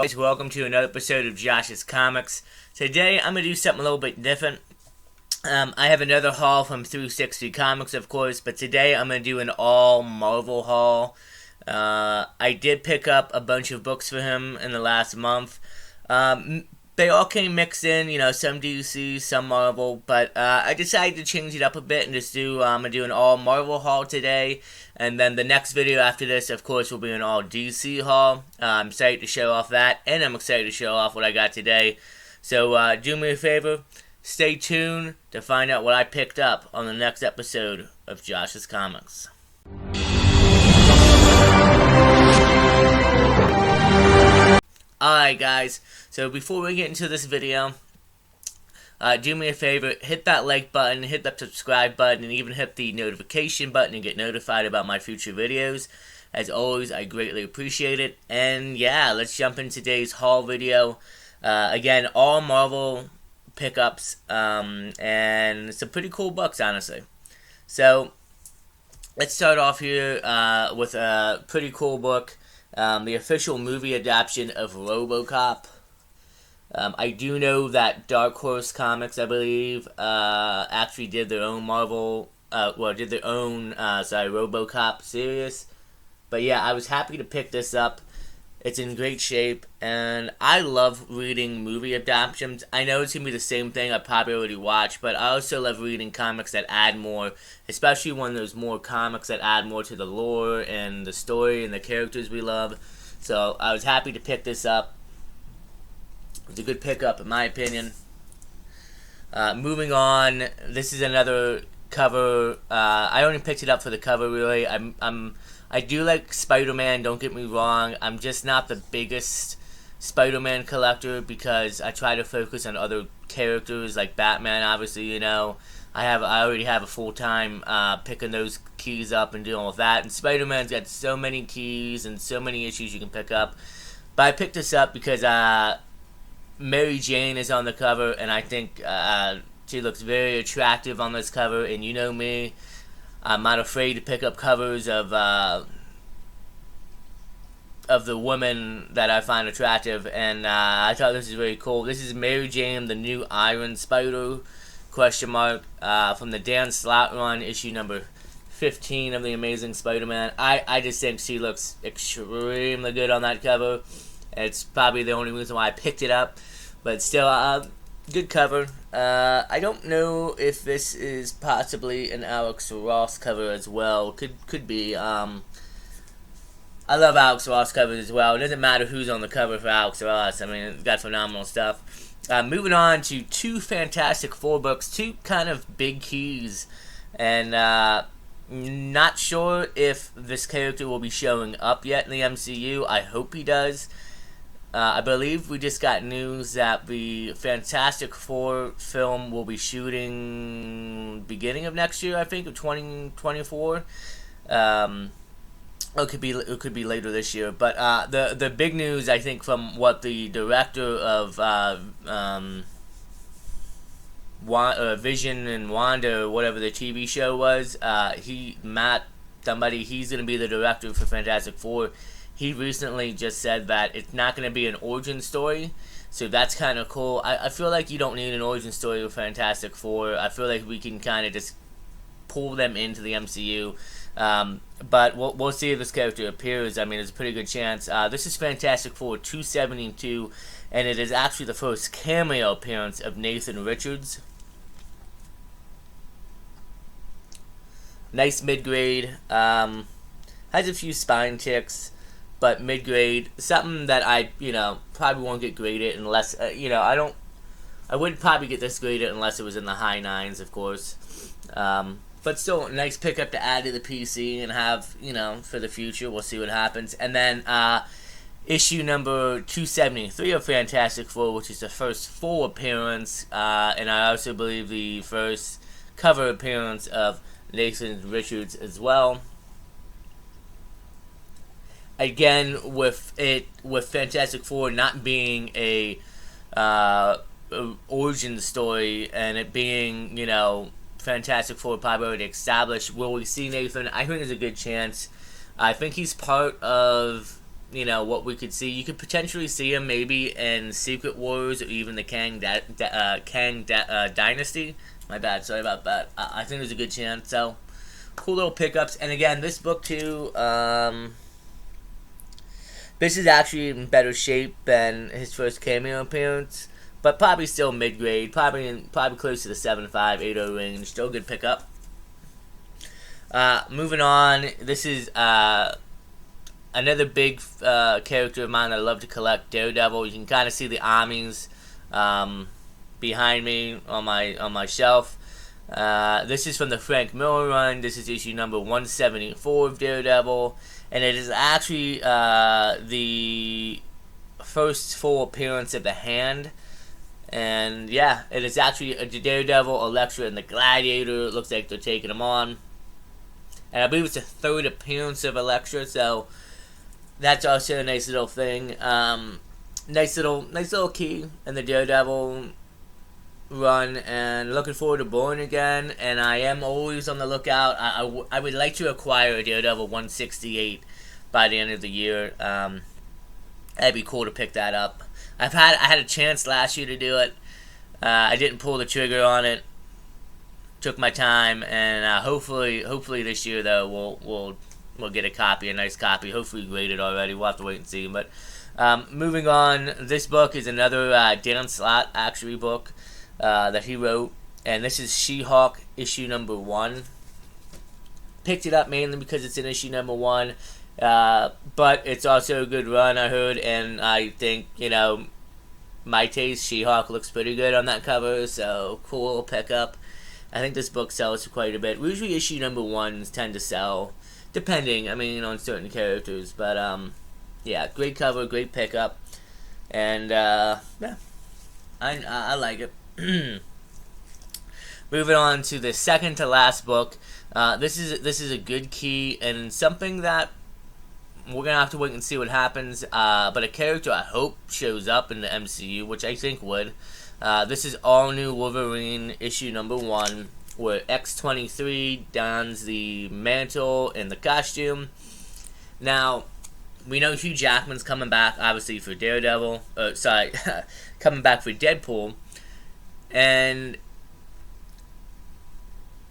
Guys, welcome to another episode of Josh's Comics. Today I'm going to do something a little bit different. I have another haul from 360 Comics, of course, but today I'm going to do an all Marvel haul. I did pick up a bunch of books for him in the last month. They all came mixed in, some DC, some Marvel, but I decided to change it up a bit and just I'm going to do an all Marvel haul today, and then the next video after this, of course, will be an all DC haul. I'm excited to show off that, and I'm excited to show off what I got today. So do me a favor, stay tuned to find out what I picked up on the next episode of Josh's Comics. Alright guys, so before we get into this video, do me a favor, hit that like button, hit that subscribe button, and even hit the notification button and get notified about my future videos. As always, I greatly appreciate it. And yeah, let's jump into today's haul video. Again, all Marvel pickups, and some pretty cool books, honestly. So, let's start off here with a pretty cool book. The official movie adaptation of RoboCop. I do know that Dark Horse Comics, I believe, actually did their own RoboCop series. But yeah, I was happy to pick this up. It's in great shape, and I love reading movie adaptations. I know it's going to be the same thing I probably already watched, but I also love reading comics that add more, especially when there's more comics that add more to the lore and the story and the characters we love. So I was happy to pick this up. It's a good pickup in my opinion. Moving on, this is another cover. I only picked it up for the cover, really. I do like Spider-Man, don't get me wrong. I'm just not the biggest Spider-Man collector because I try to focus on other characters like Batman, obviously, I already have a full-time picking those keys up and dealing with that. And Spider-Man's got so many keys and so many issues you can pick up. But I picked this up because Mary Jane is on the cover, and I think she looks very attractive on this cover. And you know me, I'm not afraid to pick up covers of the women that I find attractive, and I thought this is very cool. This is Mary Jane, the new Iron Spider, from the Dan Slott run, issue number 15 of The Amazing Spider-Man. I just think she looks extremely good on that cover. It's probably the only reason why I picked it up, but still, good cover. I don't know if this is possibly an Alex Ross cover as well. Could be. I love Alex Ross covers as well. It doesn't matter who's on the cover for Alex Ross. I mean, it's got phenomenal stuff. Moving on to two Fantastic Four books, two kind of big keys, and not sure if this character will be showing up yet in the MCU. I hope he does. I believe we just got news that the Fantastic Four film will be shooting beginning of next year, I think, of 2024. It could be later this year. But the big news, I think, from what the director of Vision and Wanda, or whatever the TV show was, he's going to be the director for Fantastic Four. He recently just said that it's not going to be an origin story, so that's kind of cool. I feel like you don't need an origin story with Fantastic Four. I feel like we can kind of just pull them into the MCU, but we'll see if this character appears. I mean, there's a pretty good chance. This is Fantastic Four 272, and it is actually the first cameo appearance of Nathan Richards. Nice mid-grade. Has a few spine ticks, but mid-grade, something that I, probably won't get graded unless, I wouldn't probably get this graded unless it was in the high 9s, of course. But still, a nice pickup to add to the PC and have, for the future. We'll see what happens. And then, issue number 273 of Fantastic Four, which is the first full appearance, and I also believe the first cover appearance of Nathan Richards as well. Again, with Fantastic Four not being a origin story and it being, Fantastic Four probably already established, will we see Nathan? I think there's a good chance. I think he's part of what we could see. You could potentially see him maybe in Secret Wars or even the Kang Dynasty. My bad, sorry about that. I think there's a good chance. So, cool little pickups. And again, this book too, this is actually in better shape than his first cameo appearance, but probably still mid-grade, probably close to the 7.5, 8.0 range. Still a good pickup. Moving on, this is another big character of mine that I love to collect, Daredevil. You can kind of see the armies behind me on my shelf. This is from the Frank Miller run. This is issue number 174 of Daredevil, and it is actually the first full appearance of the Hand. And yeah, it is actually a Daredevil, Elektra, and the Gladiator. It looks like they're taking him on, and I believe it's the third appearance of Elektra. So that's also a nice little thing. Nice little key in the Daredevil run, and looking forward to Born Again. And I am always on the lookout. I would like to acquire a Daredevil 168 by the end of the year. That'd be cool to pick that up. I had a chance last year to do it. I didn't pull the trigger on it. Took my time, and hopefully this year though we'll get a copy, a nice copy. Hopefully graded already. We'll have to wait and see. But moving on, this book is another Dan Slott actually book that he wrote, and this is She-Hulk issue number 1. Picked it up mainly because it's in issue number 1. But it's also a good run, I heard, and I think, my taste, She-Hulk looks pretty good on that cover, so cool pickup. I think this book sells quite a bit. Usually issue number 1s tend to sell, depending, on certain characters, but, yeah, great cover, great pickup, and, yeah, I like it. Moving on to the second to last book, this is a good key, and something that we're going to have to wait and see what happens, but a character I hope shows up in the MCU, which I think would. This is All New Wolverine, issue number 1, where X-23 dons the mantle and the costume. Now, we know Hugh Jackman's coming back, obviously, for Daredevil. Coming back for Deadpool. And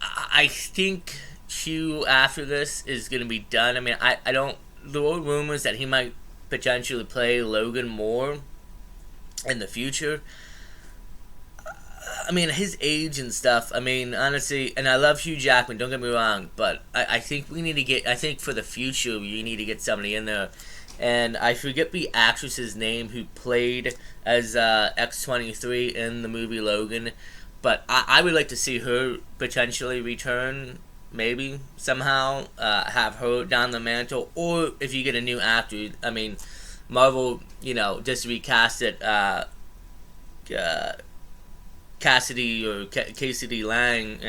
I think Hugh, after this, is going to be done. I don't... There were rumors that he might potentially play Logan more in the future. His age and stuff, honestly, and I love Hugh Jackman, don't get me wrong, but I think we need to get, I think for the future, you need to get somebody in there. And I forget the actress's name who played as X-23 in the movie Logan, but I would like to see her potentially return, maybe, somehow, have her down the mantle, or if you get a new actor, Marvel, just recast it, Cassidy or Cassidy Lang,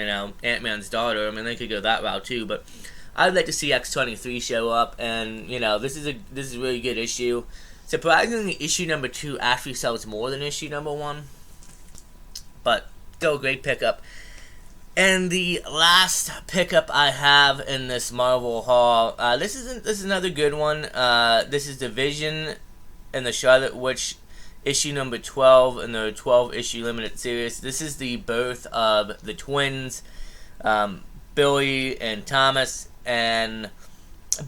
Ant-Man's daughter. They could go that route too, but I'd like to see X-23 show up, and, this is a really good issue. Surprisingly, issue number 2 actually sells more than issue number 1, but still a great pickup. And the last pickup I have in this Marvel haul, this is another good one. This is the Vision and the Charlotte Witch issue number 12 in the 12-issue limited series. This is the birth of the twins, Billy and Thomas. And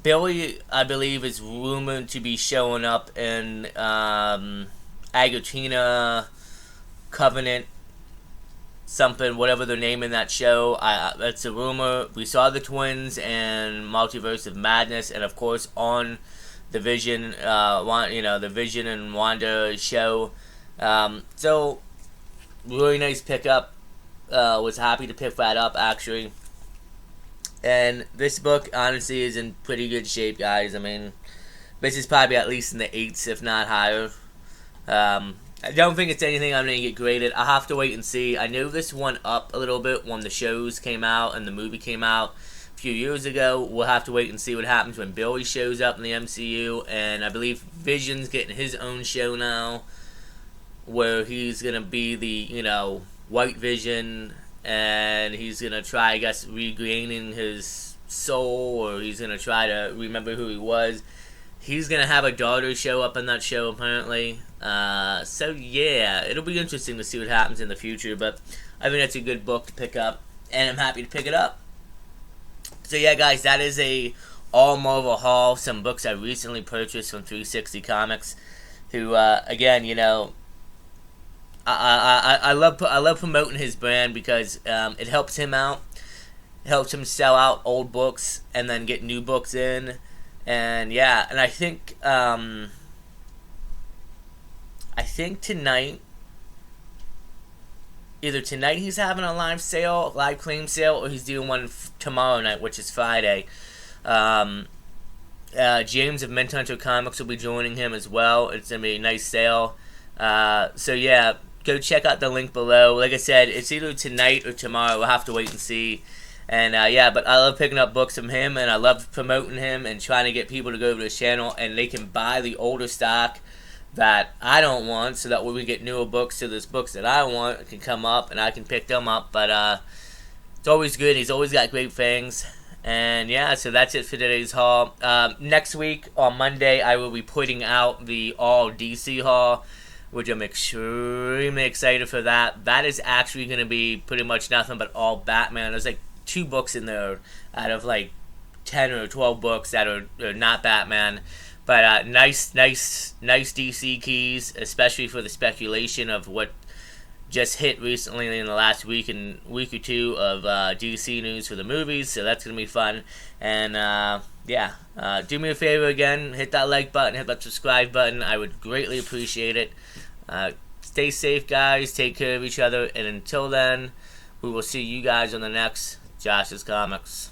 Billy, I believe, is rumored to be showing up in Agatina, Covenant, something, whatever they're naming that show. That's a rumor. We saw the twins in Multiverse of Madness, and of course on the Vision, the Vision and Wanda show. So really nice pickup. Was happy to pick that up, actually. And this book honestly is in pretty good shape, guys. This is probably at least in the 8s, if not higher. I don't think it's anything I'm going to get graded. I'll have to wait and see. I know this went up a little bit when the shows came out and the movie came out a few years ago. We'll have to wait and see what happens when Billy shows up in the MCU. And I believe Vision's getting his own show now, where he's going to be the, White Vision, and he's going to try, I guess, regaining his soul, or he's going to try to remember who he was. He's gonna have a daughter show up in that show apparently. So yeah, it'll be interesting to see what happens in the future. But I think that's a good book to pick up, and I'm happy to pick it up. So yeah, guys, that is a all Marvel haul. Some books I recently purchased from 360 Comics. Who again, you know, I love promoting his brand because it helps him out. It helps him sell out old books and then get new books in. And yeah, and I think tonight, either tonight he's having a live claim sale, or he's doing one tomorrow night, which is Friday. James of Mint Hunter Comics will be joining him as well. It's gonna be a nice sale. So yeah, go check out the link below. Like I said, it's either tonight or tomorrow. We'll have to wait and see. And yeah, but I love picking up books from him, and I love promoting him and trying to get people to go over to his channel, and they can buy the older stock that I don't want, so that when we get newer books, so there's books that I want can come up and I can pick them up. But it's always good. He's always got great things. And yeah, so that's it for today's haul. Next week on Monday, I will be putting out the all DC haul, which I'm extremely excited for. That is actually going to be pretty much nothing but all Batman. There's like 2 books in there out of like 10 or 12 books that are not Batman. But nice DC keys, especially for the speculation of what just hit recently in the last week or two of DC news for the movies. So that's going to be fun. And yeah, do me a favor again, hit that like button, hit that subscribe button. I would greatly appreciate it. Stay safe, guys. Take care of each other. And until then, we will see you guys on the next Josh's Comics.